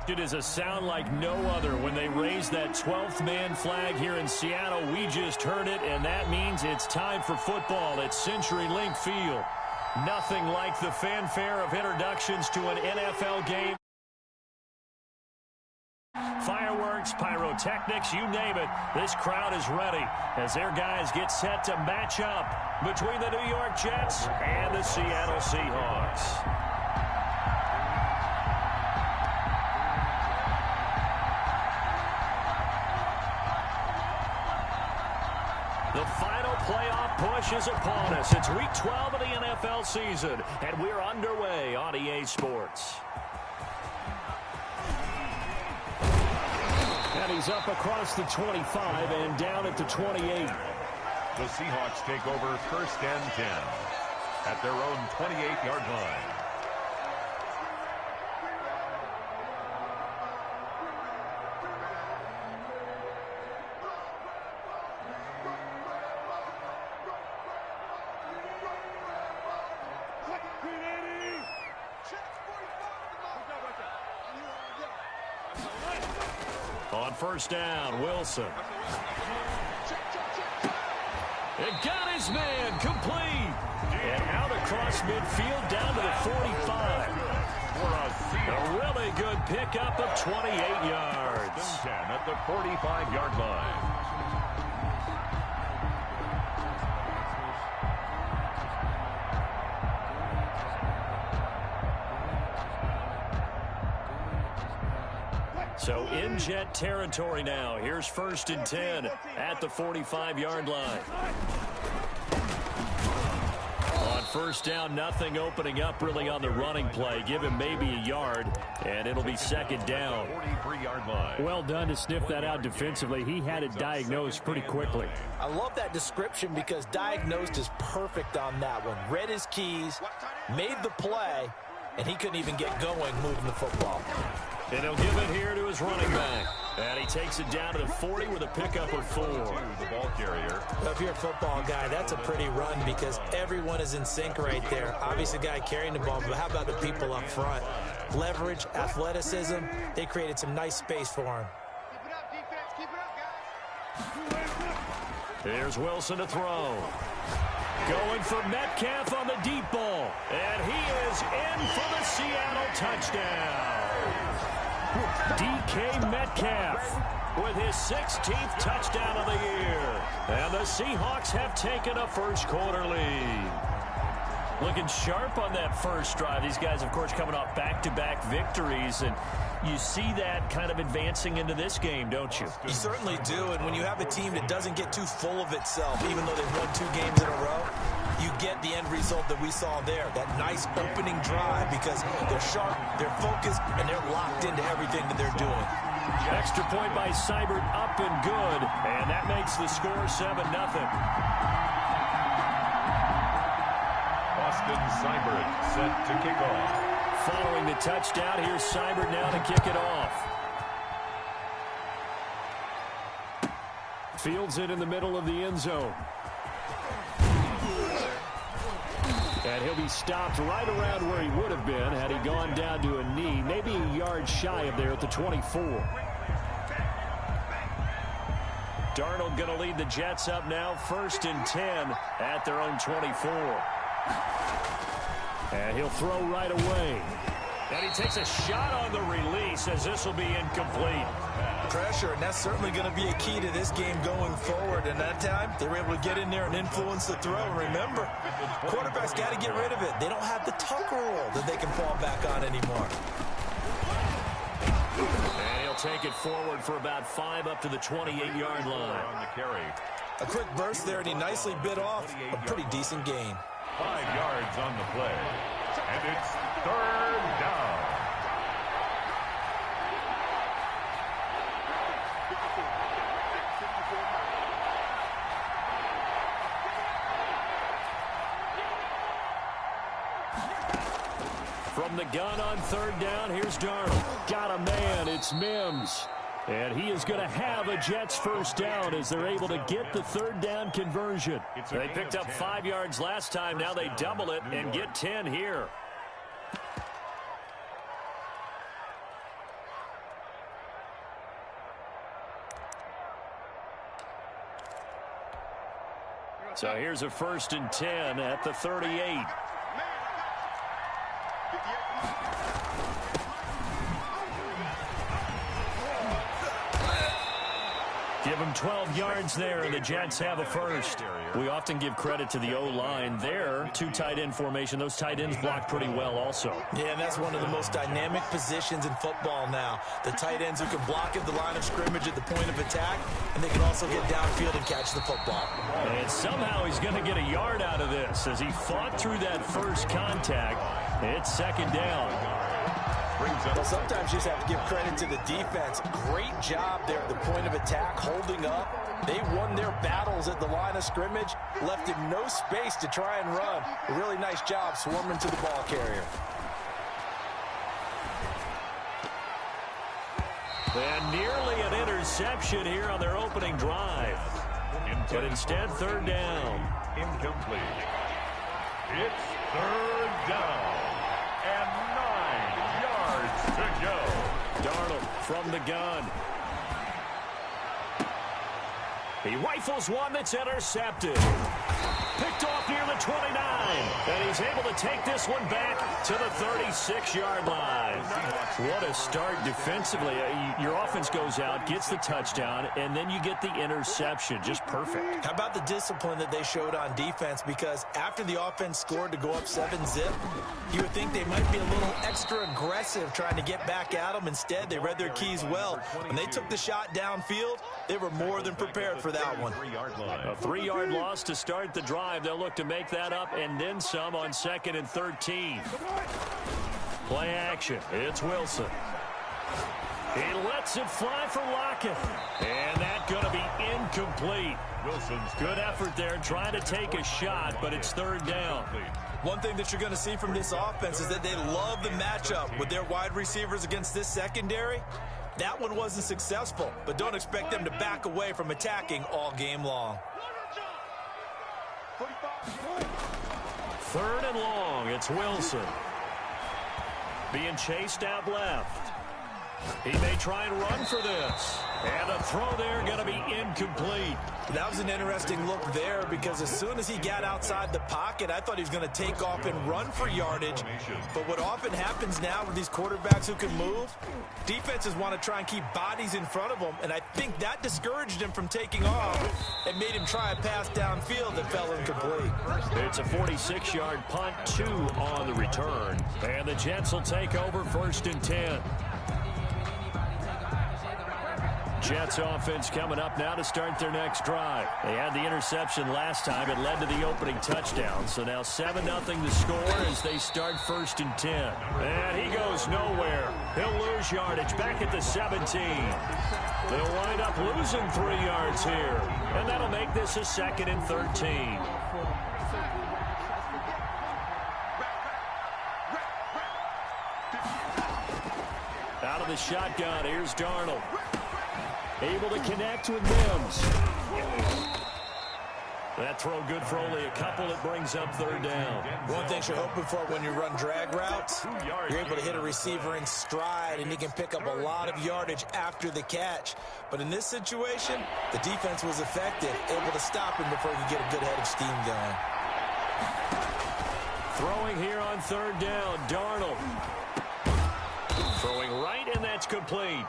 It is a sound like no other when they raise that 12th man flag here in Seattle. We just heard it, and that means it's time for football at CenturyLink Field. Nothing like the fanfare of introductions to an NFL game. Fireworks, pyrotechnics, you name it. This crowd is ready as their guys get set to match up between the New York Jets and the Seattle Seahawks. The final playoff push is upon us. It's Week 12 of the NFL season, and we're underway on EA Sports. And he's up across the 25 and down at the 28. The Seahawks take over 1st and 10 at their own 28-yard line. On 1st down, Wilson. It got his man complete. And out across midfield down to the 45. A really good pickup of 28 yards. 10 at the 45-yard line. So in Jet territory now. Here's 1st and 10 at the 45-yard line. On 1st down, nothing opening up really on the running play. Give him maybe a yard, and it'll be 2nd down. 43-yard line. Well done to sniff that out defensively. He had it diagnosed pretty quickly. I love that description because diagnosed is perfect on that one. Read his keys, made the play, and he couldn't even get going moving the football. And he'll give it here to his running back. And he takes it down to the 40 with a pickup of 4. The ball carrier. Well, if you're a football guy, that's a pretty run because everyone is in sync right there. Obviously, the guy carrying the ball, but how about the people up front? Leverage, athleticism, they created some nice space for him. Keep it up, defense. Keep it up, guys. Here's Wilson to throw. Going for Metcalf on the deep ball. And he is in for the Seattle touchdown. DK Metcalf with his 16th touchdown of the year. And the Seahawks have taken a first-quarter lead. Looking sharp on that first drive. These guys, of course, coming off back-to-back victories. And you see that kind of advancing into this game, don't you? You certainly do. And when you have a team that doesn't get too full of itself, even though they've won 2 games in a row, you get the end result that we saw there, that nice opening drive because they're sharp, they're focused, and they're locked into everything that they're doing. Extra point by Seibert up and good, and that makes the score 7-0. Austin Seibert set to kick off. Following the touchdown, here's Seibert now to kick it off. Fields it in the middle of the end zone. And he'll be stopped right around where he would have been had he gone down to a knee, maybe a yard shy of there at the 24. Darnold going to lead the Jets up now, 1st and 10 at their own 24. And he'll throw right away. And he takes a shot on the release as this will be incomplete. Pressure, and that's certainly going to be a key to this game going forward. And that time, they were able to get in there and influence the throw. And remember, quarterbacks got to get rid of it. They don't have the tuck roll that they can fall back on anymore. And he'll take it forward for about 5 up to the 28-yard line. On the carry. A quick burst there, and he nicely bit off a pretty decent gain. 5 yards on the play. And it's 3rd down. From the gun on 3rd down, here's Darnold. Got a man, it's Mims. And he is going to have a Jets first down as they're able to get the 3rd down conversion. They picked up 5 yards last time. Now they double it and get 10 here. So here's a 1st and 10 at the 38. Give him 12 yards there, and the Jets have a first. We often give credit to the O-line there. 2 tight end formation. Those tight ends block pretty well also. Yeah, and that's one of the most dynamic positions in football now. The tight ends who can block at the line of scrimmage at the point of attack, and they can also get downfield and catch the football. And somehow he's going to get a yard out of this as he fought through that first contact. It's 2nd down. Well, sometimes you just have to give credit to the defense. Great job there at the point of attack, holding up. They won their battles at the line of scrimmage, left him no space to try and run. A really nice job swarming to the ball carrier. And nearly an interception here on their opening drive. But instead, 3rd down. Incomplete. It's 3rd down. And 9 yards to go. Darnold from the gun. He rifles one that's intercepted. Picked off near the 29. And he's able to take this one back to the 36-yard line. What a start defensively. Your offense goes out, gets the touchdown, and then you get the interception. Just perfect. How about the discipline that they showed on defense? Because after the offense scored to go up 7-zip, you would think they might be a little extra aggressive trying to get back at them. Instead, they read their keys well. When they took the shot downfield, they were more than prepared for that one. A 3-yard loss to start the drive. They'll look to make that up and then some on 2nd and 13. Play action. It's Wilson. He lets it fly for Lockett. And that's going to be incomplete. Wilson's good effort there trying to take a shot, but it's 3rd down. One thing that you're going to see from this offense is that they love the matchup with their wide receivers against this secondary. That one wasn't successful, but don't expect them to back away from attacking all game long. 3rd and long. It's Wilson. Being chased out left. He may try and run for this. And a throw there going to be incomplete. That was an interesting look there because as soon as he got outside the pocket, I thought he was going to take off and run for yardage. But what often happens now with these quarterbacks who can move, defenses want to try and keep bodies in front of them, and I think that discouraged him from taking off and made him try a pass downfield that fell incomplete. It's a 46-yard punt, 2 on the return. And the Jets will take over 1st and 10. Jets offense coming up now to start their next drive. They had the interception last time. It led to the opening touchdown. So now 7-0 the score as they start 1st and 10. And he goes nowhere. He'll lose yardage back at the 17. They'll wind up losing 3 yards here. And that'll make this a 2nd and 13. Out of the shotgun, here's Darnold. Able to connect with Mims. That throw good for only a couple. It brings up 3rd down. One thing you're hoping for when you run drag routes, you're able to hit a receiver in stride, and he can pick up a lot of yardage after the catch. But in this situation, the defense was effective, able to stop him before he could get a good head of steam going. Throwing here on 3rd down, Darnold. Throwing right, and that's complete.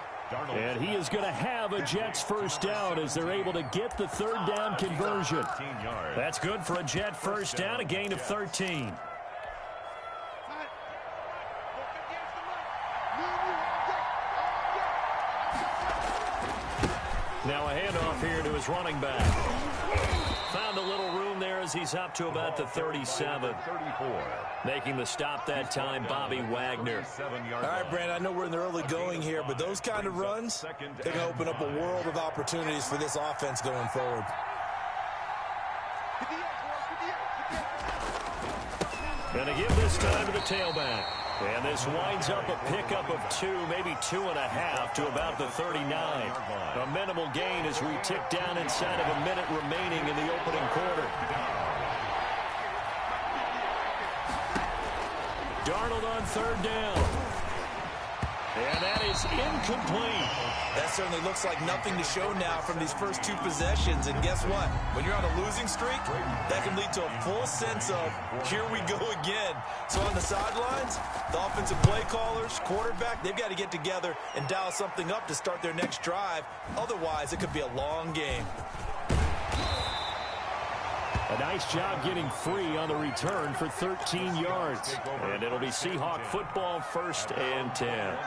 And he is going to have a Jets 1st down as they're able to get the 3rd down conversion. That's good for a Jet 1st down, a gain of 13. Now a handoff here to his running back. Found a little room there as he's up to about the 37. Making the stop that time, Bobby Wagner. All right, Brandon, I know we're in the early going here, but those kind of runs, they're going to open up a world of opportunities for this offense going forward. Going to give this time to the tailback. And this winds up a pickup of 2, maybe 2.5 to about the 39. A minimal gain as we tick down inside of a minute remaining in the opening quarter. Darnold on 3rd down. And that is incomplete. That certainly looks like nothing to show now from these first two possessions. And guess what? When you're on a losing streak, that can lead to a full sense of, here we go again. So on the sidelines, the offensive play callers, quarterback, they've got to get together and dial something up to start their next drive. Otherwise, it could be a long game. A nice job getting free on the return for 13 yards. And it'll be Seahawk football, 1st and 10.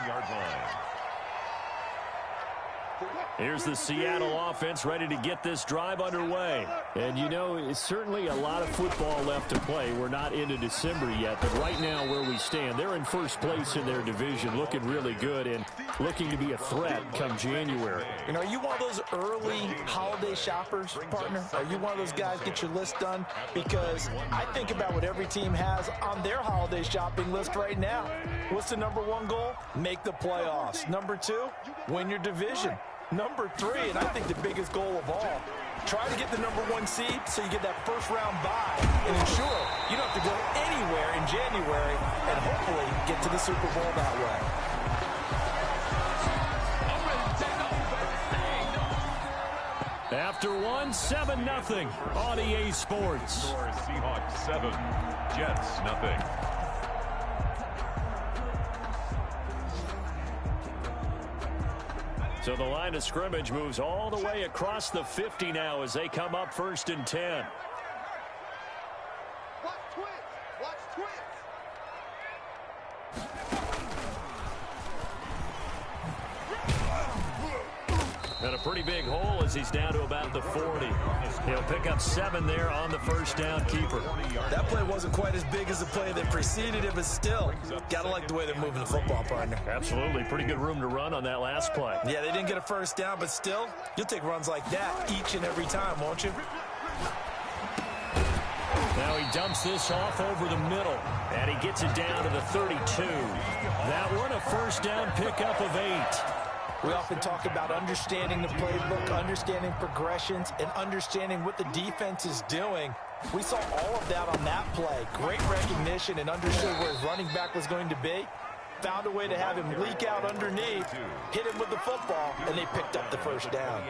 Here's the Seattle offense ready to get this drive underway. And, you know, it's certainly a lot of football left to play. We're not into December yet, but right now where we stand, they're in first place in their division, looking really good and looking to be a threat come January. You know, are you one of those early holiday shoppers, partner? Are you one of those guys get your list done? Because I think about what every team has on their holiday shopping list right now. What's the #1 goal? Make the playoffs. #2, win your division. #3, and I think the biggest goal of all, try to get the #1 seed so you get that first-round bye and ensure you don't have to go anywhere in January and hopefully get to the Super Bowl that way. After one, 7-0 on EA Sports. Seahawks 7, Jets 0. So the line of scrimmage moves all the way across the 50 now as they come up 1st and 10. Watch twins. Watch twins. And a pretty big hole as he's down to about the 40. He'll pick up 7 there on the first down keeper. That play wasn't quite as big as the play that preceded it, but still, gotta like the way they're moving the football, partner. Absolutely. Pretty good room to run on that last play. Yeah, they didn't get a first down, but still, you'll take runs like that each and every time, won't you? Now he dumps this off over the middle, and he gets it down to the 32. That one, a first down pickup of 8. We often talk about understanding the playbook, understanding progressions, and understanding what the defense is doing. We saw all of that on that play. Great recognition and understood where his running back was going to be. Found a way to have him leak out underneath, hit him with the football, and they picked up the first down.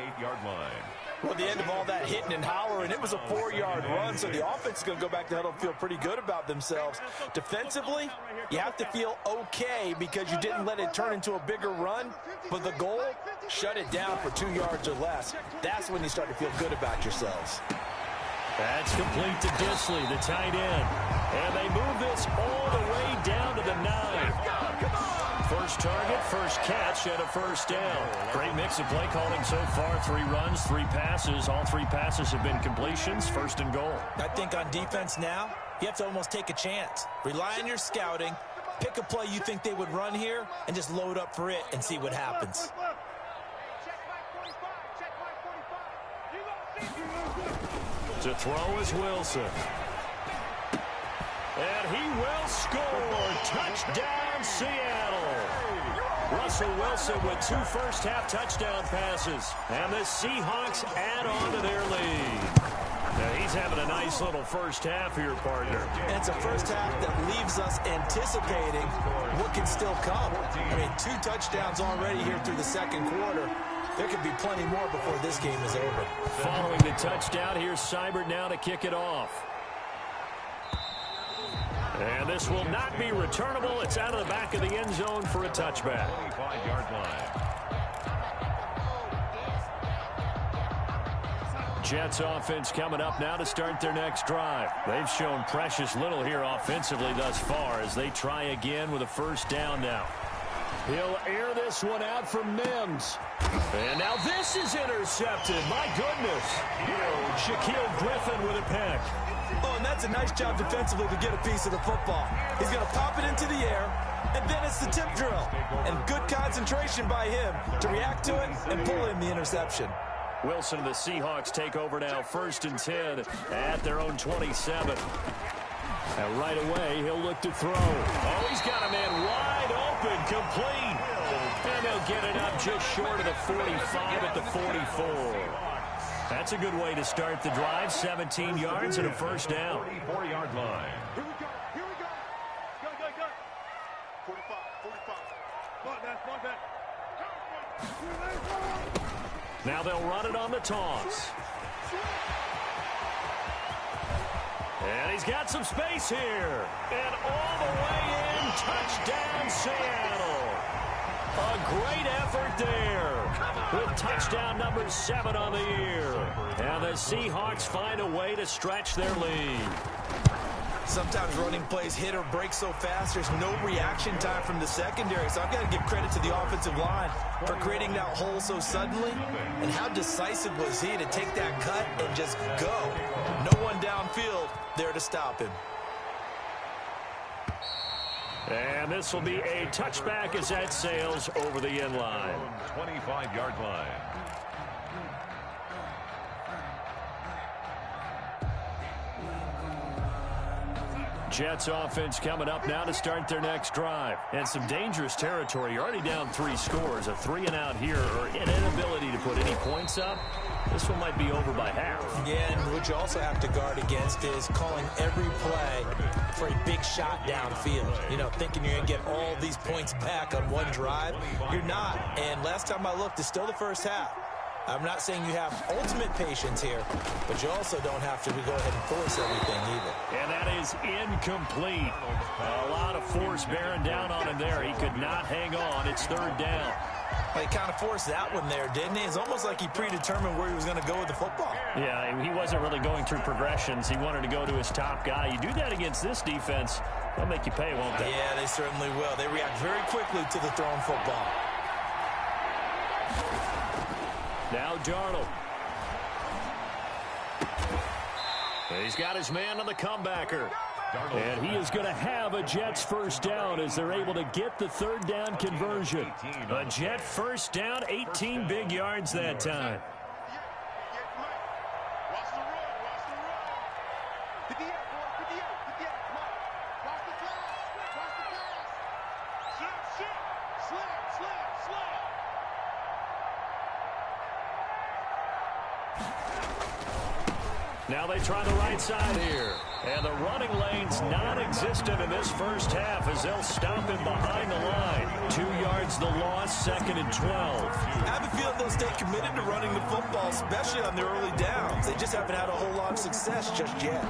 Well, at the end of all that hitting and hollering, it was a 4-yard run, so the offense is going to go back to huddle and feel pretty good about themselves. Defensively, you have to feel okay because you didn't let it turn into a bigger run, but the goal, shut it down for 2 yards or less. That's when you start to feel good about yourselves. That's complete to Disley, the tight end. And they move this all the way down to the 9. First target, first catch, and a first down. Great mix of play calling so far. 3 runs, 3 passes. All 3 passes have been completions. 1st and goal. I think on defense now, you have to almost take a chance. Rely on your scouting. Pick a play you think they would run here and just load up for it and see what happens. To throw is Wilson. And he will score. Touchdown, Seattle. Russell Wilson with 2 first-half touchdown passes. And the Seahawks add on to their lead. Now he's having a nice little first half here, partner. And it's a first half that leaves us anticipating what can still come. I mean, 2 touchdowns already here through the second quarter. There could be plenty more before this game is over. Following the touchdown, here's Seibert now to kick it off. And this will not be returnable. It's out of the back of the end zone for a touchback. 25-yard line. Jets offense coming up now to start their next drive. They've shown precious little here offensively thus far as they try again with a first down now. He'll air this one out for Mims. And now this is intercepted. My goodness. Shaquille Griffin with a pick. Oh, and that's a nice job defensively to get a piece of the football. He's going to pop it into the air, and then it's the tip drill. And good concentration by him to react to it and pull in the interception. Wilson and the Seahawks take over now 1st and 10 at their own 27. And right away, he'll look to throw. Oh, he's got a man wide open, complete. And he'll get it up just short of the 45 at the 44. That's a good way to start the drive. 17 yards and a first down. 44-yard line. Here we go. Here we go. Go. 45. Come on, man. Come on, man. Now they'll run it on the toss. And he's got some space here. And all the way in, touchdown Seattle. A great effort there with touchdown number 7 on the year. And the Seahawks find a way to stretch their lead. Sometimes running plays hit or break so fast, there's no reaction time from the secondary. So I've got to give credit to the offensive line for creating that hole so suddenly. And how decisive was he to take that cut and just go? No one downfield there to stop him. And this will be a touchback as that sails over the end line. 25-yard line. Jets offense coming up now to start their next drive. And some dangerous territory. You're already down 3 scores. A 3-and-out here or an inability to put any points up. This one might be over by half. Yeah, and what you also have to guard against is calling every play for a big shot downfield. You know, thinking you're going to get all these points back on one drive. You're not. And last time I looked, it's still the first half. I'm not saying you have ultimate patience here, but you also don't have to go ahead and force everything either. And that is incomplete. A lot of force bearing down on him there. He could not hang on. It's 3rd down. Well, he kind of forced that one there, didn't he? It's almost like he predetermined where he was going to go with the football. Yeah, he wasn't really going through progressions. He wanted to go to his top guy. You do that against this defense, they'll make you pay, won't they? Yeah, they certainly will. They react very quickly to the thrown football. Now Darnold. He's got his man on the comebacker. And he is going to have a Jets first down as they're able to get the 3rd down conversion. A Jet first down, 18 big yards that time. Now they try the right side here. And the running lane's non-existent in this first half as they'll stop him behind the line. 2 yards the loss, 2nd and 12. I have a feeling they'll stay committed to running the football, especially on their early downs. They just haven't had a whole lot of success just yet.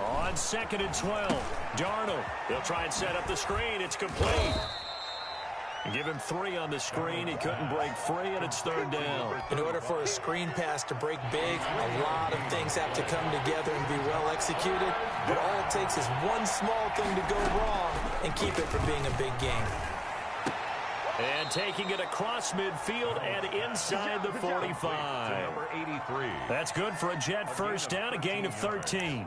On 2nd and 12, Darnold. He'll try and set up the screen. It's complete. Give him 3 on the screen. He couldn't break free, and it's 3rd down. In order for a screen pass to break big, a lot of things have to come together and be well executed. But all it takes is one small thing to go wrong and keep it from being a big game. And taking it across midfield and inside the 45. Number 83. That's good for a Jet first down, a gain of 13.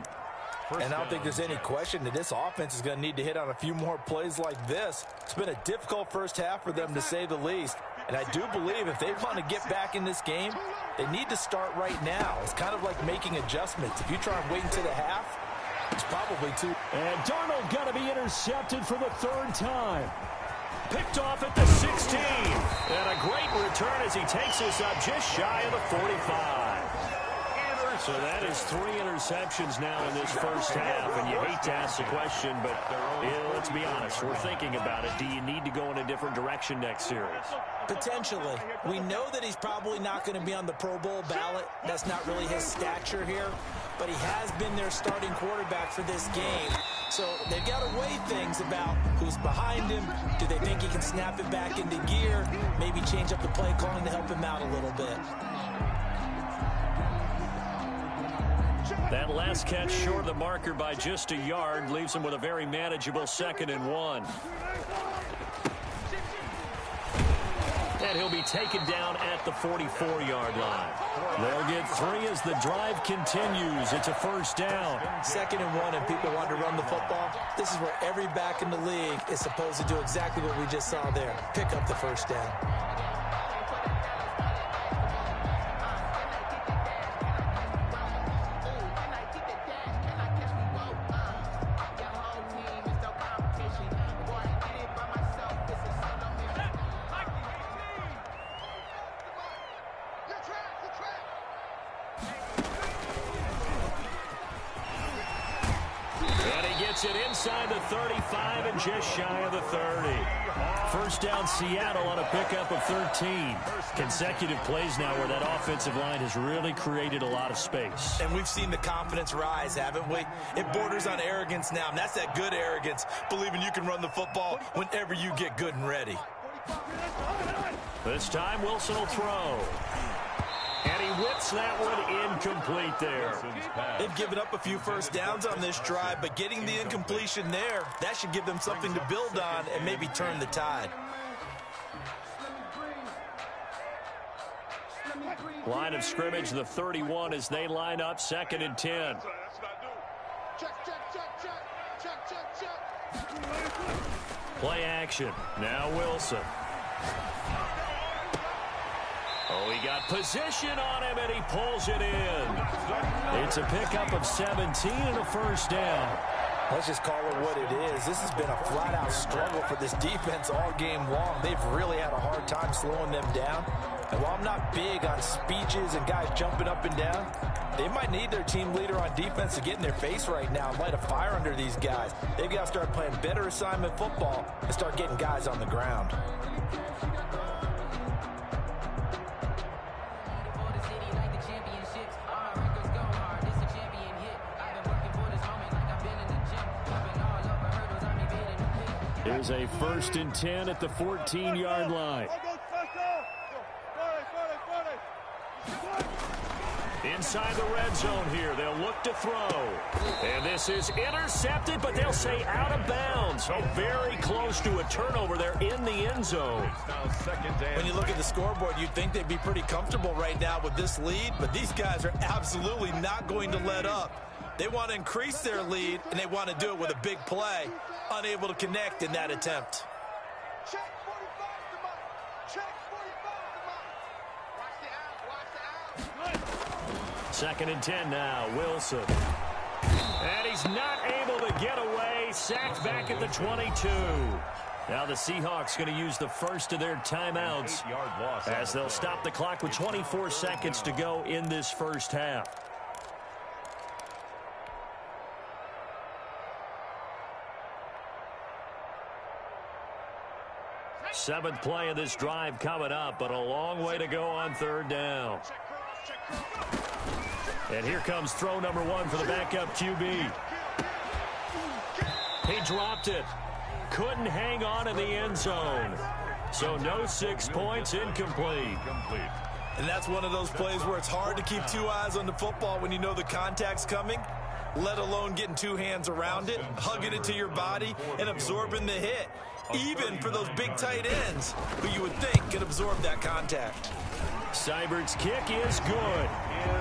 And I don't think there's any question that this offense is going to need to hit on a few more plays like this. It's been a difficult first half for them, to say the least. And I do believe if they want to get back in this game, they need to start right now. It's kind of like making adjustments. If you try and wait until the half, it's probably too. And Darnold going to be intercepted for the 3rd time. Picked off at the 16. And a great return as he takes us up just shy of the 45. So that is 3 interceptions now in this first half, and you hate to ask the question, but let's be honest, we're thinking about it. Do you need to go in a different direction next series? Potentially. We know that he's probably not going to be on the Pro Bowl ballot. That's not really his stature here, but he has been their starting quarterback for this game. So they've got to weigh things about who's behind him. Do they think he can snap it back into gear? Maybe change up the play calling to help him out a little bit. That last catch short of the marker by just a yard leaves him with a very manageable 2nd and 1. And he'll be taken down at the 44-yard line. They'll get 3 as the drive continues. It's a first down. 2nd and 1, and people want to run the football. This is where every back in the league is supposed to do exactly what we just saw there. Pick up the first down. gets it inside the 35 and just shy of the 30. First down, Seattle on a pickup of 13. Consecutive plays now where that offensive line has really created a lot of space. And we've seen the confidence rise, haven't we? It borders on arrogance now, and that's that good arrogance, believing you can run the football whenever you get good and ready. This time, Wilson will throw. And he whips that one incomplete there. They've given up a few first downs on this drive, but getting the incompletion there, that should give them something to build on and maybe turn the tide. Line of scrimmage, the 31 as they line up, 2nd and 10. Play action. Now Wilson. Oh, he got position on him, and he pulls it in. It's a pickup of 17 and a first down. Let's just call it what it is. This has been a flat-out struggle for this defense all game long. They've really had a hard time slowing them down. And while I'm not big on speeches and guys jumping up and down, they might need their team leader on defense to get in their face right now and light a fire under these guys. They've got to start playing better assignment football and start getting guys on the ground. Here's a 1st and 10 at the 14-yard line. Inside the red zone here. They'll look to throw. And this is intercepted, but they'll say out of bounds. So very close to a turnover there in the end zone. When you look at the scoreboard, you'd think they'd be pretty comfortable right now with this lead, but these guys are absolutely not going to let up. They want to increase their lead, and they want to do it with a big play. Unable to connect in that attempt. Check 45 to Mike. Check 45 to Mike. Watch the out. 2nd and 10 now. Wilson. And he's not able to get away. Sacked back at the 22. Now the Seahawks going to use the first of their timeouts as they'll stop the clock with 24 seconds to go in this first half. Seventh play of this drive coming up, but a long way to go on 3rd down. And here comes throw number 1 for the backup QB. He dropped it. Couldn't hang on in the end zone. So no 6 points, incomplete. And that's one of those plays where it's hard to keep 2 eyes on the football when you know the contact's coming, let alone getting 2 hands around it, hugging it to your body, and absorbing the hit. Even for those big tight ends who you would think could absorb that contact. Seibert's kick is good.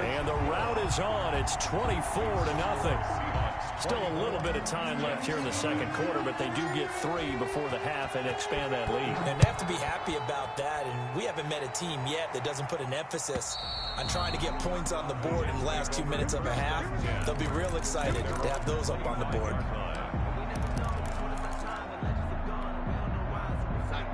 And the route is on. It's 24-0. Still a little bit of time left here in the second quarter, but they do get 3 before the half and expand that lead. And they have to be happy about that, and we haven't met a team yet that doesn't put an emphasis on trying to get points on the board in the last 2 minutes of a half. They'll be real excited to have those up on the board.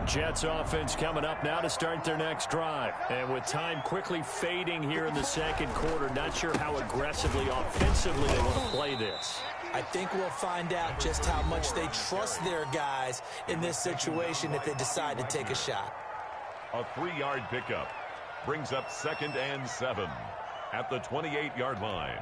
Jets offense coming up now to start their next drive. And with time quickly fading here in the second quarter, not sure how aggressively, offensively they want to play this. I think we'll find out just how much they trust their guys in this situation if they decide to take a shot. A 3-yard pickup brings up 2nd and 7 at the 28-yard line.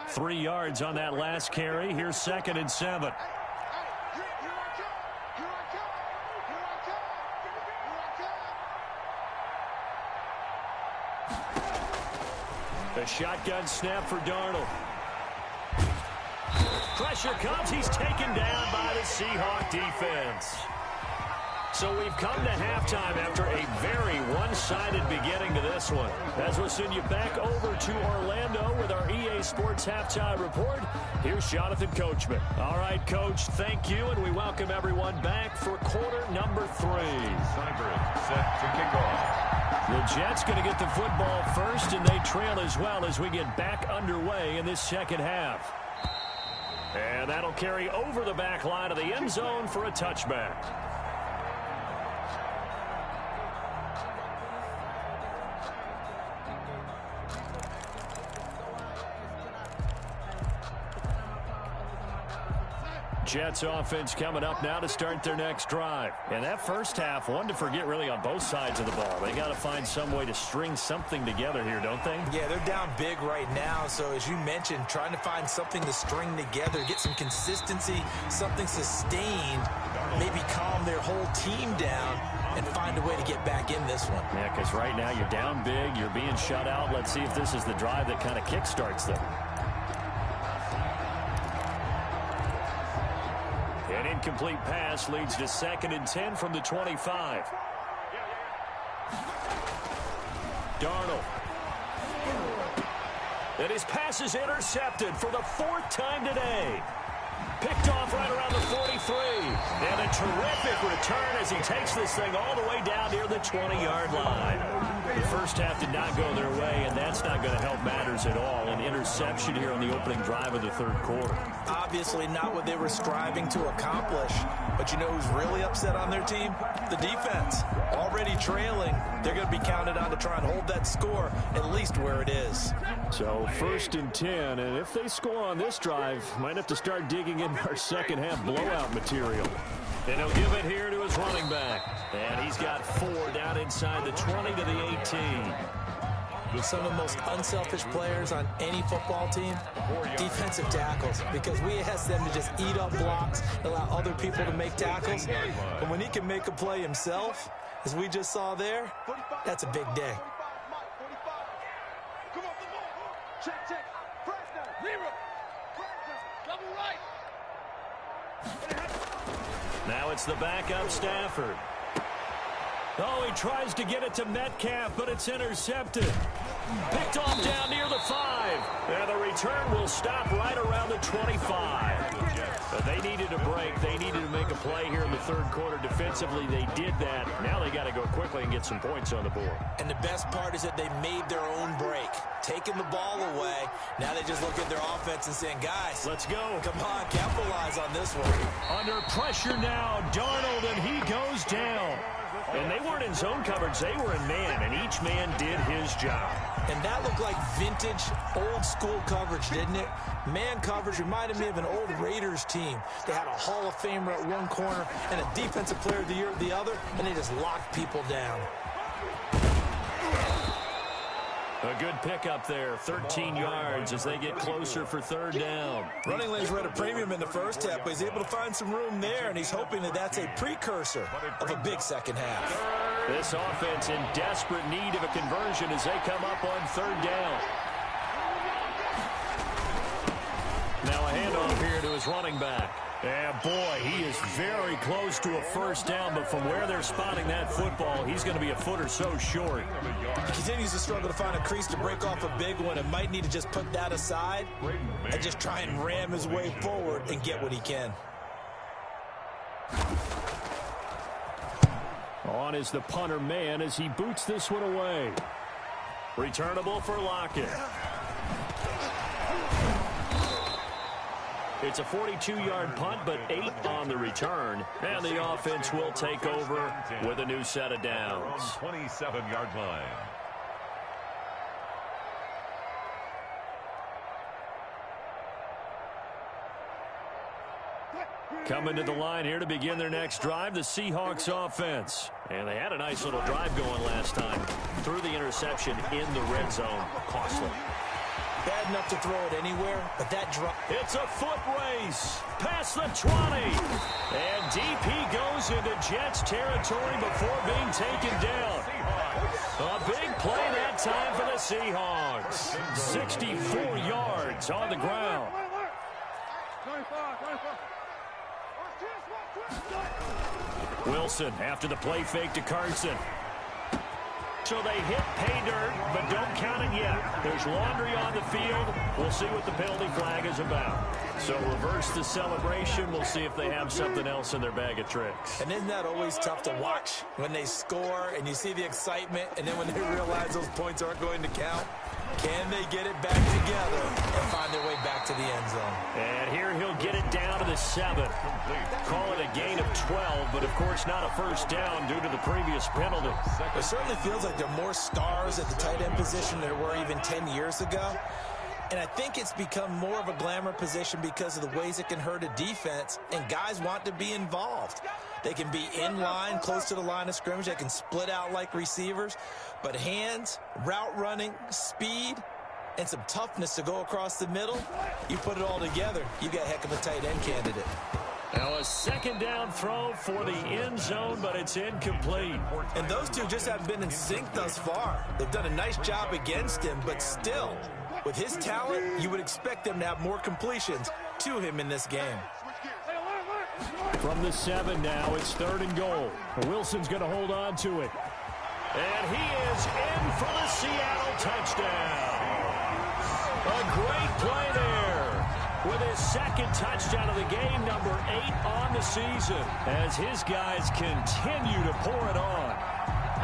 Three yards on that last carry. Here's 2nd and 7. A shotgun snap for Darnold. Pressure comes. He's taken down by the Seahawk defense. So we've come to halftime after a very one-sided beginning to this one. As we'll send you back over to Orlando with our EA Sports Halftime Report, here's Jonathan Coachman. All right, Coach, thank you, and we welcome everyone back for quarter number 3. Seibert set to kick off. The Jets going to get the football first, and they trail as well as we get back underway in this second half. And that'll carry over the back line of the end zone for a touchback. Jets offense coming up now to start their next drive. And that first half, one to forget really on both sides of the ball. They got to find some way to string something together here, don't they? Yeah, they're down big right now. So as you mentioned, trying to find something to string together, get some consistency, something sustained, maybe calm their whole team down and find a way to get back in this one. Yeah, because right now you're down big, you're being shut out. Let's see if this is the drive that kind of kickstarts them. An incomplete pass leads to 2nd and 10 from the 25. Darnold. And his pass is intercepted for the 4th time today. Picked off right around the 43. And a terrific return as he takes this thing all the way down near the 20-yard line. The first half did not go their way, and that's not going to help matters at all. An interception here on the opening drive of the 3rd quarter. Obviously not what they were striving to accomplish. But you know who's really upset on their team? The defense. Already trailing. They're going to be counted on to try and hold that score at least where it is. So 1st and 10, and if they score on this drive, might have to start digging into our second half blowout material. And he'll give it here to his running back. And he's got 4 down inside the 20 to the 18. Some of the most unselfish players on any football team, defensive tackles, because we ask them to just eat up blocks, allow other people to make tackles. But when he can make a play himself, as we just saw there, that's a big day. Check. Press down. Zero. Press down. Double right. Now it's the backup Stafford. Oh, he tries to get it to Metcalf, but it's intercepted. Picked off down near the 5. And the return will stop right around the 25. But they needed a break. They needed to make a play here in the 3rd quarter defensively. They did that. Now they got to go quickly and get some points on the board. And the best part is that they made their own break. Taking the ball away. Now they just look at their offense and saying, guys, let's go. Come on, capitalize on this one. Under pressure now, Darnold, and he goes down. And they weren't in zone coverage. They were in man, and each man did his job. And that looked like vintage, old-school coverage, didn't it? Man coverage reminded me of an old Raiders team. They had a Hall of Famer at one corner and a Defensive Player of the Year at the other, and they just locked people down. A good pickup there, 13 yards as they get closer for 3rd down. Running lanes were at a premium in the first half, but he's able to find some room there, and he's hoping that that's a precursor of a big second half. This offense in desperate need of a conversion as they come up on 3rd down. Now a handoff here to his running back. And boy, he is very close to a 1st down, but from where they're spotting that football, he's going to be a foot or so short. He continues to struggle to find a crease to break off a big one and might need to just put that aside and just try and ram his way forward and get what he can. On is the punter man as he boots this one away. Returnable for Lockett. It's a 42-yard punt, but 8 on the return. And the offense will take over with a new set of downs. 27-yard line. Coming to the line here to begin their next drive, the Seahawks offense. And they had a nice little drive going last time. Threw the interception in the red zone. Costly. Bad enough to throw it anywhere, but that drop. It's a foot race. Past the 20. And DP goes into Jets territory before being taken down. A big play that time for the Seahawks. 64 yards on the ground. Wilson after the play fake to Carson. So they hit pay dirt, but don't count it yet. There's laundry on the field. We'll see what the penalty flag is about. So reverse the celebration. We'll see if they have something else in their bag of tricks. And isn't that always tough to watch when they score and you see the excitement, and then when they realize those points aren't going to count? Can they get it back together and find their way back to the end zone? And here he'll get it down to the 7. Call it a gain of 12, but of course not a first down due to the previous penalty. It certainly feels like there are more stars at the tight end position than there were even 10 years ago. And I think it's become more of a glamour position because of the ways it can hurt a defense, and guys want to be involved. They can be in line, close to the line of scrimmage. They can split out like receivers. But hands, route running, speed, and some toughness to go across the middle, you put it all together, you got a heck of a tight end candidate. Now a second down throw for the end zone, but it's incomplete. And those two just haven't been in sync thus far. They've done a nice job against him, but still, with his talent, you would expect them to have more completions to him in this game. From the 7 now, it's 3rd and goal. Wilson's going to hold on to it. And he is in for the Seattle touchdown. A great play there with his second touchdown of the game, number 8 on the season, as his guys continue to pour it on.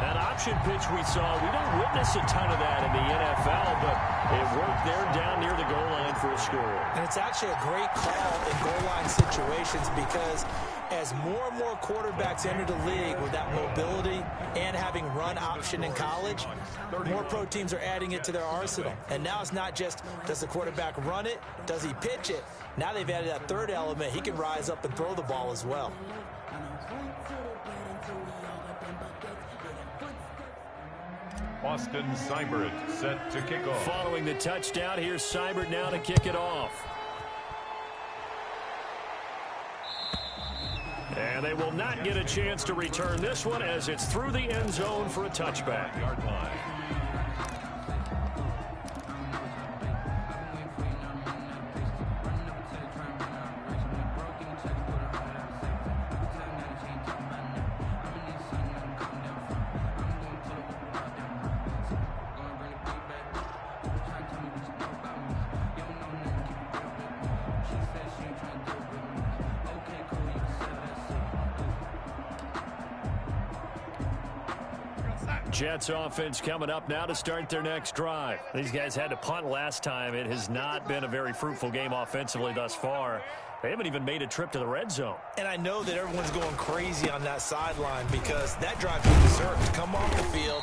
That option pitch we saw, we don't witness a ton of that in the NFL, but it worked there down near the goal line for a score. And it's actually a great call in goal line situations because as more and more quarterbacks enter the league with that mobility and having run option in college, more pro teams are adding it to their arsenal. And now it's not just, does the quarterback run it? Does he pitch it? Now they've added that third element. He can rise up and throw the ball as well. Austin Seibert set to kick off. Following the touchdown, here's Seibert now to kick it off. And they will not get a chance to return this one as it's through the end zone for a touchback. Yard line. Jets offense coming up now to start their next drive. These guys had to punt last time. It has not been a very fruitful game offensively thus far. They haven't even made a trip to the red zone. And I know that everyone's going crazy on that sideline because that drive you deserve to come off the field,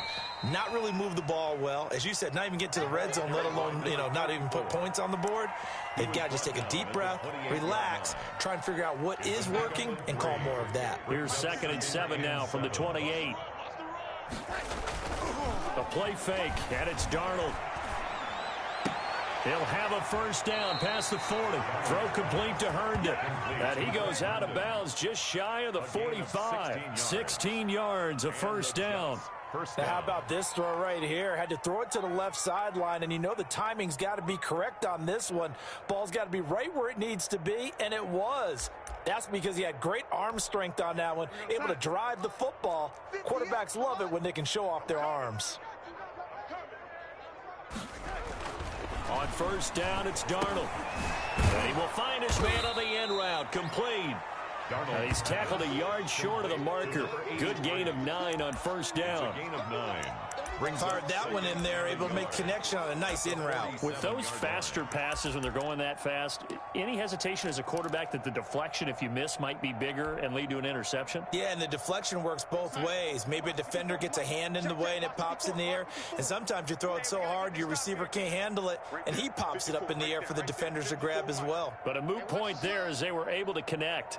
not really move the ball well. As you said, not even get to the red zone, let alone, not even put points on the board. They've got to just take a deep breath, relax, try and figure out what is working, and call more of that. Here's 2nd and 7 now from the 28. A play fake, and it's Darnold. He'll have a first down past the 40. Throw complete to Herndon. And he goes out of bounds just shy of the 45. 16 yards, a first down. Now, how about this throw right here? Had to throw it to the left sideline, and the timing's got to be correct on this one. Ball's got to be right where it needs to be, and it was. That's because he had great arm strength on that one, able to drive the football. Quarterbacks love it when they can show off their arms. On first down, it's Darnold. And he will find his man on the end route, complete. And he's tackled a yard short of the marker. Good gain of 9 on first down. Gain of 9. Fired that one in there, able to make connection on a nice in route. With those faster passes when they're going that fast, any hesitation as a quarterback that the deflection, if you miss, might be bigger and lead to an interception? Yeah, and the deflection works both ways. Maybe a defender gets a hand in the way and it pops in the air. And sometimes you throw it so hard your receiver can't handle it, and he pops it up in the air for the defenders to grab as well. But a moot point there as they were able to connect.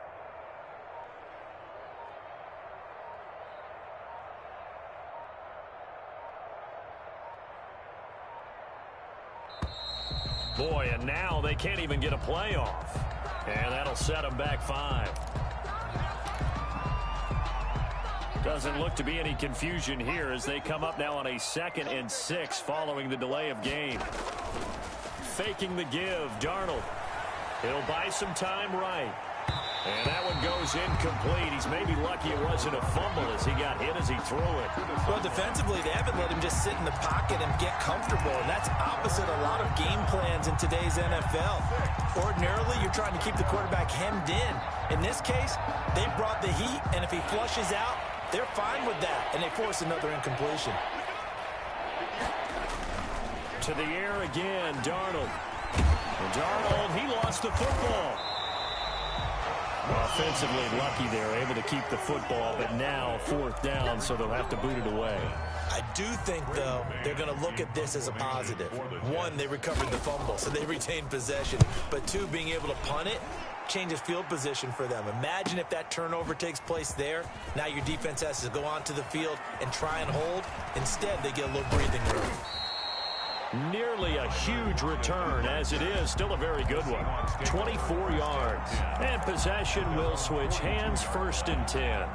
Boy, and now they can't even get a playoff. And that'll set them back 5. Doesn't look to be any confusion here as they come up now on a 2nd and 6 following the delay of game. Faking the give, Darnold. He'll buy some time right. And that one goes incomplete. He's maybe lucky it wasn't a fumble as he got hit as he threw it. Well, defensively, they haven't let him just sit in the pocket and get comfortable. And that's opposite a lot of game plans in today's NFL. Ordinarily, you're trying to keep the quarterback hemmed in. In this case, they brought the heat, and if he flushes out, they're fine with that. And they force another incompletion. To the air again, Darnold. And Darnold, he lost the football. Offensively lucky they're able to keep the football, but now 4th down, so they'll have to boot it away. I do think, though, they're going to look at this as a positive. One, they recovered the fumble, so they retained possession. But two, being able to punt it changes field position for them. Imagine if that turnover takes place there. Now your defense has to go onto the field and try and hold. Instead, they get a little breathing room. Nearly a huge return, as it is still a very good one. 24 yards. And possession will switch hands, 1st and 10.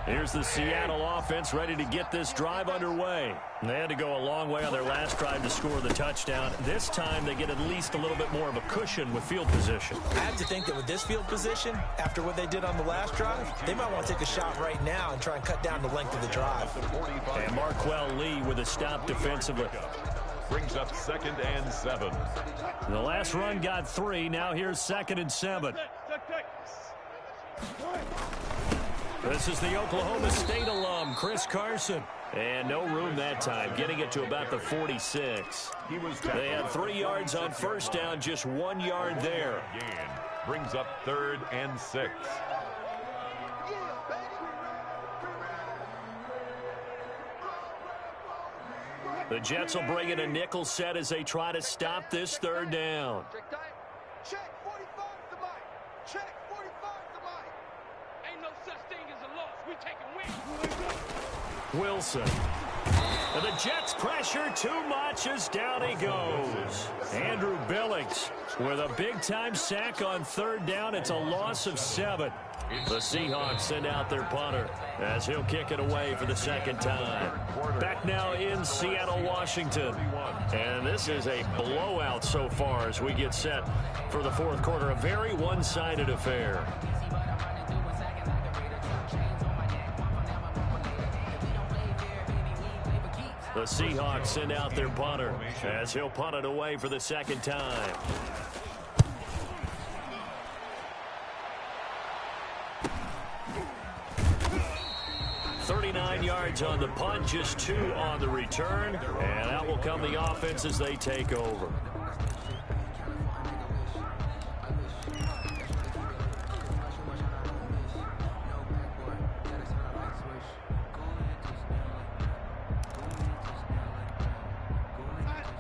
Here's the Seattle offense ready to get this drive underway. They had to go a long way on their last drive to score the touchdown. This time they get at least a little bit more of a cushion with field position. I have to think that with this field position, after what they did on the last drive, they might want to take a shot right now and try and cut down the length of the drive. And Marquell Lee with a stop defensively. Brings up 2nd and 7. The last run got 3. Now here's 2nd and 7. This is the Oklahoma State alum, Chris Carson. And no room that time, getting it to about the 46. They had 3 yards on 1st down, just 1 yard there. Brings up 3rd and 6. The Jets will bring in a nickel set as they try to stop this 3rd down. Check 45's the mic. Check 45's the mic. Ain't no such thing as a loss. We taking wins. Wilson. And the Jets pressure too much as down he goes. Andrew Billings with a big-time sack on 3rd down. It's a loss of 7. The Seahawks send out their punter as he'll kick it away for the 2nd time. Back now in Seattle, Washington. And this is a blowout so far as we get set for the 4th quarter. A very one-sided affair. The Seahawks send out their punter as he'll punt it away for the 2nd time. Yards on the punt, just 2 on the return, and out will come the offense as they take over.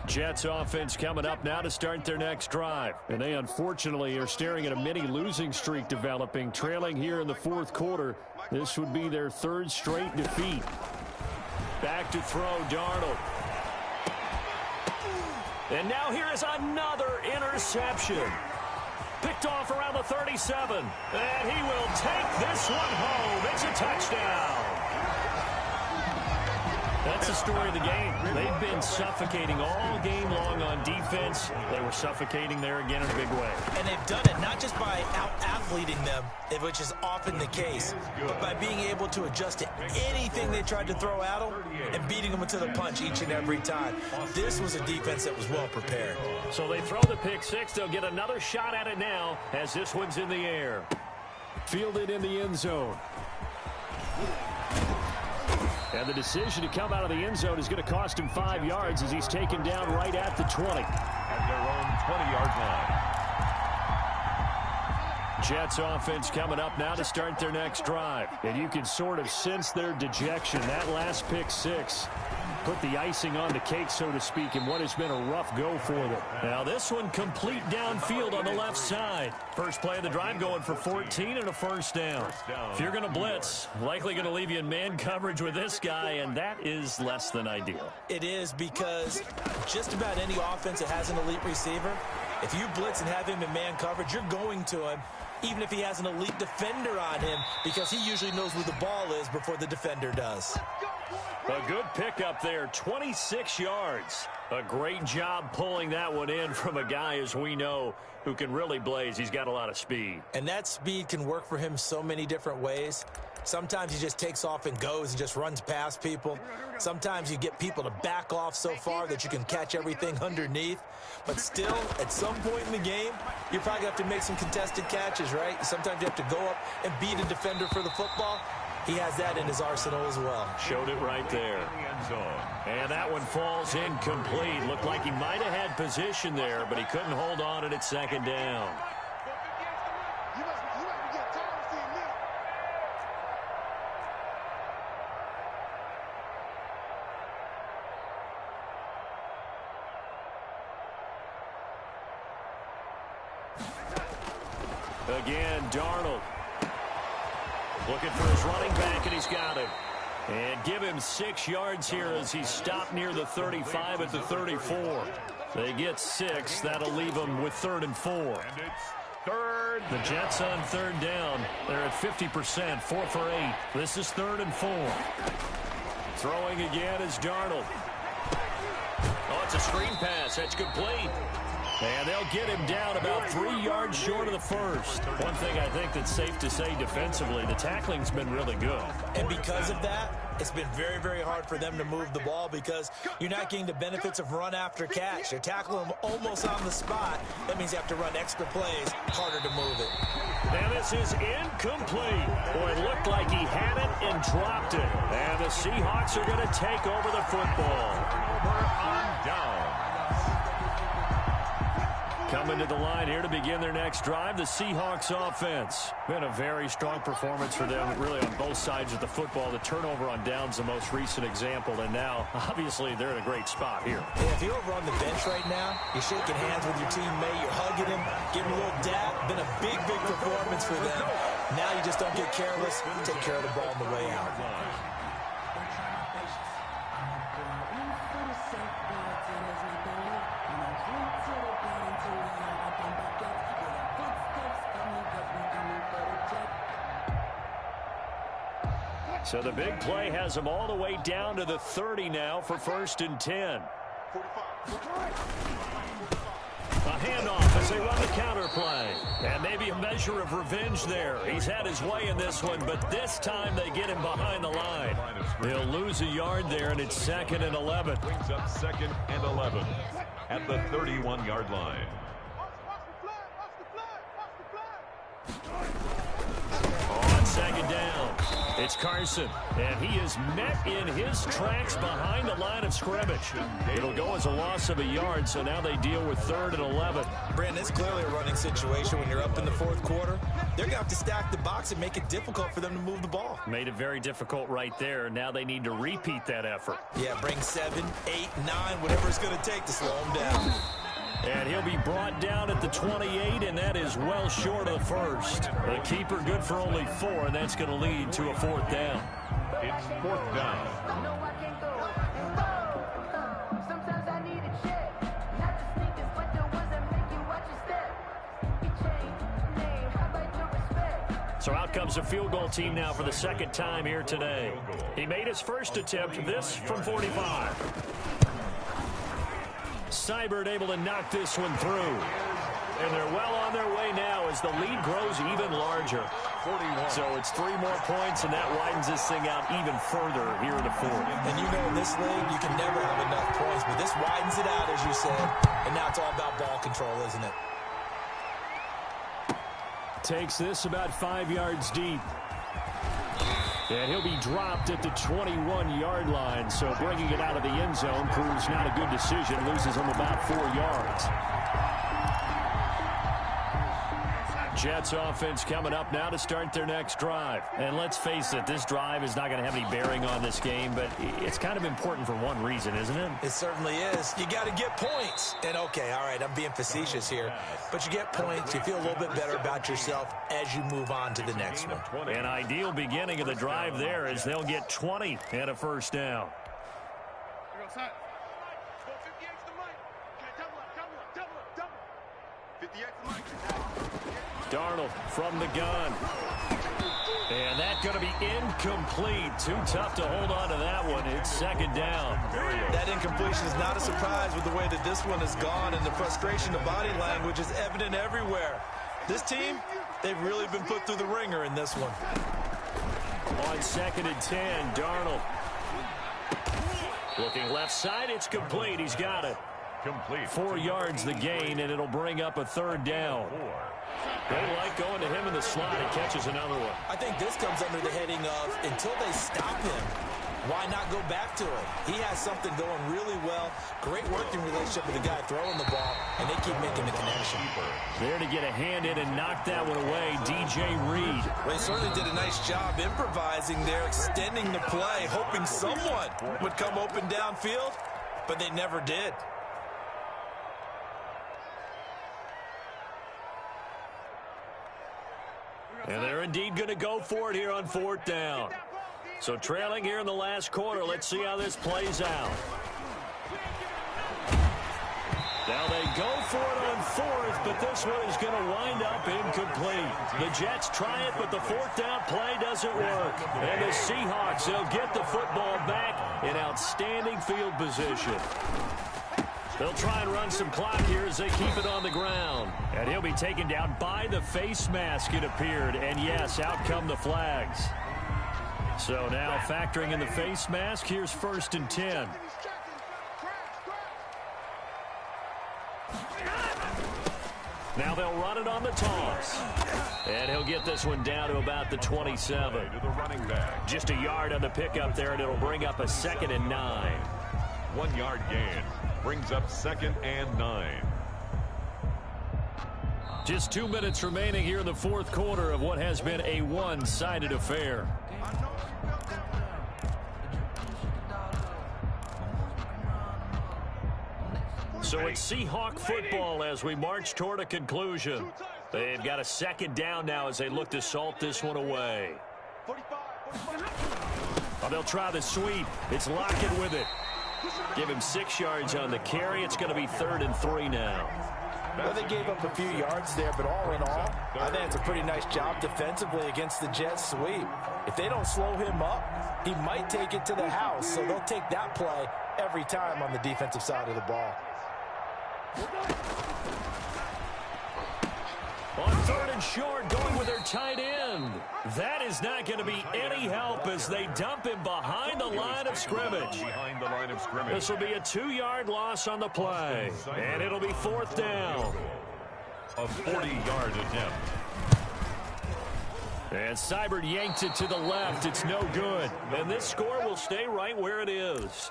Jets offense coming up now to start their next drive. And they unfortunately are staring at a mini losing streak developing, trailing here in the 4th quarter. This would be their 3rd straight defeat. Back to throw, Darnold. And now here is another interception. Picked off around the 37. And he will take this one home. It's a touchdown. That's the story of the game. They've been suffocating all game long on defense. They were suffocating there again in a big way. And they've done it not just by out-athleting them, which is often the case, but by being able to adjust to anything they tried to throw at them and beating them to the punch each and every time. This was a defense that was well prepared. So they throw the pick 6. They'll get another shot at it now as this one's in the air. Fielded in the end zone. And the decision to come out of the end zone is going to cost him 5 yards as he's taken down right at the 20. At their own 20-yard line. Jets offense coming up now to start their next drive. And you can sort of sense their dejection. That last pick 6 put the icing on the cake, so to speak, in what has been a rough go for them. Now this one complete downfield on the left side. First play of the drive going for 14 and a 1st down. If you're going to blitz, likely going to leave you in man coverage with this guy, and that is less than ideal. It is, because just about any offense that has an elite receiver, if you blitz and have him in man coverage, you're going to him, even if he has an elite defender on him, because he usually knows where the ball is before the defender does. A good pickup there, 26 yards. A great job pulling that one in from a guy, as we know, who can really blaze. He's got a lot of speed. And that speed can work for him so many different ways. Sometimes he just takes off and goes and just runs past people. Sometimes you get people to back off so far that you can catch everything underneath. But still, at some point in the game, you probably have to make some contested catches, right? Sometimes you have to go up and beat a defender for the football. He has that in his arsenal as well. Showed it right there. And that one falls incomplete. Looked like he might have had position there, but he couldn't hold on it at 2nd down. Again, Darnold. Looking for his running back, and he's got it. And give him 6 yards here as he stopped near the 35 at the 34. They get 6. That'll leave them with 3rd and 4. And it's third. The Jets on 3rd down. They're at 50%, 4 for 8. This is 3rd and 4. Throwing again is Darnold. Oh, it's a screen pass. That's complete. And they'll get him down about 3 yards short of the first. One thing I think that's safe to say defensively, the tackling's been really good. And because of that, it's been very, very hard for them to move the ball because you're not getting the benefits of run after catch. You're tackling them almost on the spot. That means you have to run extra plays, harder to move it. And this is incomplete. Boy, it looked like he had it and dropped it. And the Seahawks are going to take over the football. Turnover on down. Coming to the line here to begin their next drive, the Seahawks offense. Been a very strong performance for them, really on both sides of the football. The turnover on down's the most recent example, and now, obviously, they're in a great spot here. Yeah, if you're over on the bench right now, you're shaking hands with your teammate, you're hugging him, giving him a little dap. Been a big, big performance for them. Now you just don't get careless. Take care of the ball on the way out. So the big play has them all the way down to the 30 now for 1st and 10. A handoff as they run the counter play. And maybe a measure of revenge there. He's had his way in this one, but this time they get him behind the line. They'll lose a yard there, and it's 2nd and 11. Brings up 2nd and 11 at the 31-yard line. On 2nd down, it's Carson, and he is met in his tracks behind the line of scrimmage. It'll go as a loss of a yard, so now they deal with 3rd and 11. Brandon, it's clearly a running situation when you're up in the 4th quarter. They're going to have to stack the box and make it difficult for them to move the ball. Made it very difficult right there. Now they need to repeat that effort. Yeah, bring 7, 8, 9, whatever it's going to take to slow them down. And he'll be brought down at the 28, and that is well short of the first. The keeper good for only 4, and that's going to lead to a 4th down. It's 4th down. So out comes a field goal team now for the 2nd time here today. He made his first attempt, this from 45. Seibert able to knock this one through. And they're well on their way now as the lead grows even larger. 41. So it's 3 more points, and that widens this thing out even further here in the 4th. And you know in this league, you can never have enough points, but this widens it out, as you said. And now it's all about ball control, isn't it? Takes this about 5 yards deep. And he'll be dropped at the 21-yard line, so bringing it out of the end zone proves not a good decision. Loses him about 4 yards. Jets offense coming up now to start their next drive. And let's face it, this drive is not going to have any bearing on this game, but it's kind of important for one reason, isn't it? It certainly is. You got to get points. And, okay, all right, I'm being facetious here. But you get points, you feel a little bit better about yourself as you move on to the next one. An ideal beginning of the drive there as they'll get 20 and a 1st down. Darnold from the gun. And that's going to be incomplete. Too tough to hold on to that one. It's 2nd down. That incompletion is not a surprise with the way that this one has gone, and the frustration, the body language is evident everywhere. This team, they've really been put through the ringer in this one. On 2nd and 10, Darnold. Looking left side, it's complete. He's got it. Complete. 4 yards the gain, and it'll bring up a 3rd down. They like going to him in the slot. He catches another one. I think this comes under the heading of until they stop him, why not go back to him? He has something going really well. Great working relationship with the guy throwing the ball, and they keep making the connection. There to get a hand in and knock that one away, DJ Reed. Well, he certainly did a nice job improvising there, extending the play, hoping someone would come open downfield, but they never did. And they're indeed going to go for it here on 4th down. So trailing here in the last quarter. Let's see how this plays out. Now they go for it on 4th, but this one is going to wind up incomplete. The Jets try it, but the 4th down play doesn't work. And the Seahawks, they'll get the football back in outstanding field position. They'll try and run some clock here as they keep it on the ground. And he'll be taken down by the face mask, it appeared. And yes, out come the flags. So now factoring in the face mask, here's 1st and 10. Now they'll run it on the toss. And he'll get this one down to about the 27. Just a yard on the pickup there, and it'll bring up a 2nd and 9. 1 yard gain brings up 2nd and 9. Just 2 minutes remaining here in the 4th quarter of what has been a one-sided affair. So it's Seahawk football as we march toward a conclusion. They've got a 2nd down now as they look to salt this one away. Oh, they'll try the sweep. It's Lockett with it. Give him 6 yards on the carry. It's going to be 3rd and 3 now. Well, they gave up a few yards there, but all in all, I think it's a pretty nice job defensively against the Jets sweep. If they don't slow him up, he might take it to the house, so they'll take that play every time on the defensive side of the ball. On 3rd and short, going with their tight end. That is not going to be any help as they dump him behind the line of scrimmage. This will be a 2-yard loss on the play, and it'll be 4th down. A 40-yard attempt. And Seibert yanks it to the left. It's no good. And this score will stay right where it is.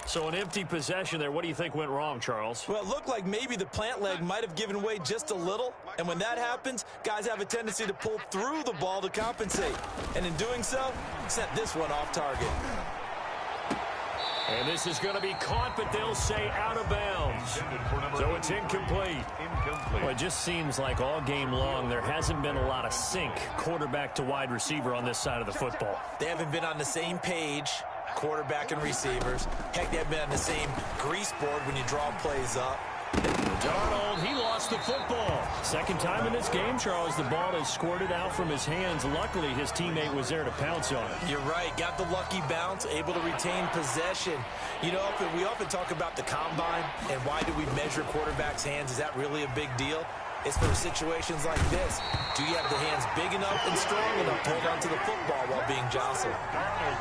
So an empty possession there. What do you think went wrong, Charles? Well, it looked like maybe the plant leg might have given way just a little. And when that happens, guys have a tendency to pull through the ball to compensate. And in doing so, sent this one off target. And this is going to be caught, but they'll say out of bounds. So it's incomplete. Well, it just seems like all game long there hasn't been a lot of sync quarterback to wide receiver on this side of the football. They haven't been on the same page, quarterback and receivers. Heck, they haven't been on the same grease board when you draw plays up. Darnold, he lost the football. 2nd time in this game, Charles, the ball has squirted out from his hands. Luckily, his teammate was there to pounce on it. You're right. Got the lucky bounce, able to retain possession. You know, we often talk about the combine and why do we measure quarterbacks' hands. Is that really a big deal? It's for situations like this. Do you have the hands big enough and strong enough to hold on to the football while being jostled?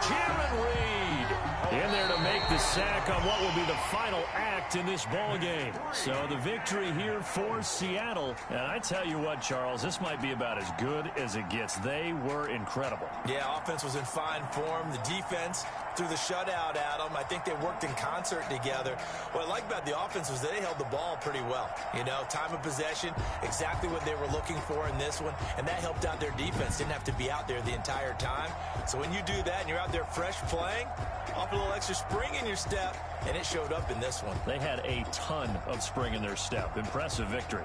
Jaron Reed in there to make the sack on what will be the final act in this ball game. So the victory here for Seattle. And I tell you what, Charles, this might be about as good as it gets. They were incredible. Yeah, offense was in fine form. The defense threw the shutout at them. I think they worked in concert together. What I like about the offense was they held the ball pretty well. You know, time of possession, exactly what they were looking for in this one, and that helped out their defense. Didn't have to be out there the entire time. So when you do that and you're out there fresh playing, off a little extra spring in your step, and it showed up in this one. They had a ton of spring in their step. Impressive victory.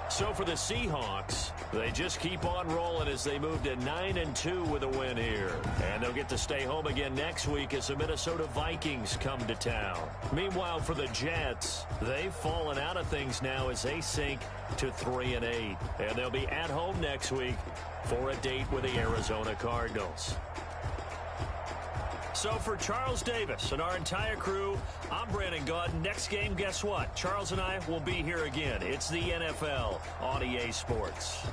So for the Seahawks, they just keep on rolling as they move to 9-2 with a win here. And they'll get to stay home again next week as the Minnesota Vikings come to town. Meanwhile, for the Jets, they've fallen out of things now as they sink to 3-8. And they'll be at home next week for a date with the Arizona Cardinals. So for Charles Davis and our entire crew, I'm Brandon Gaudin. Next game, guess what? Charles and I will be here again. It's the NFL on EA Sports.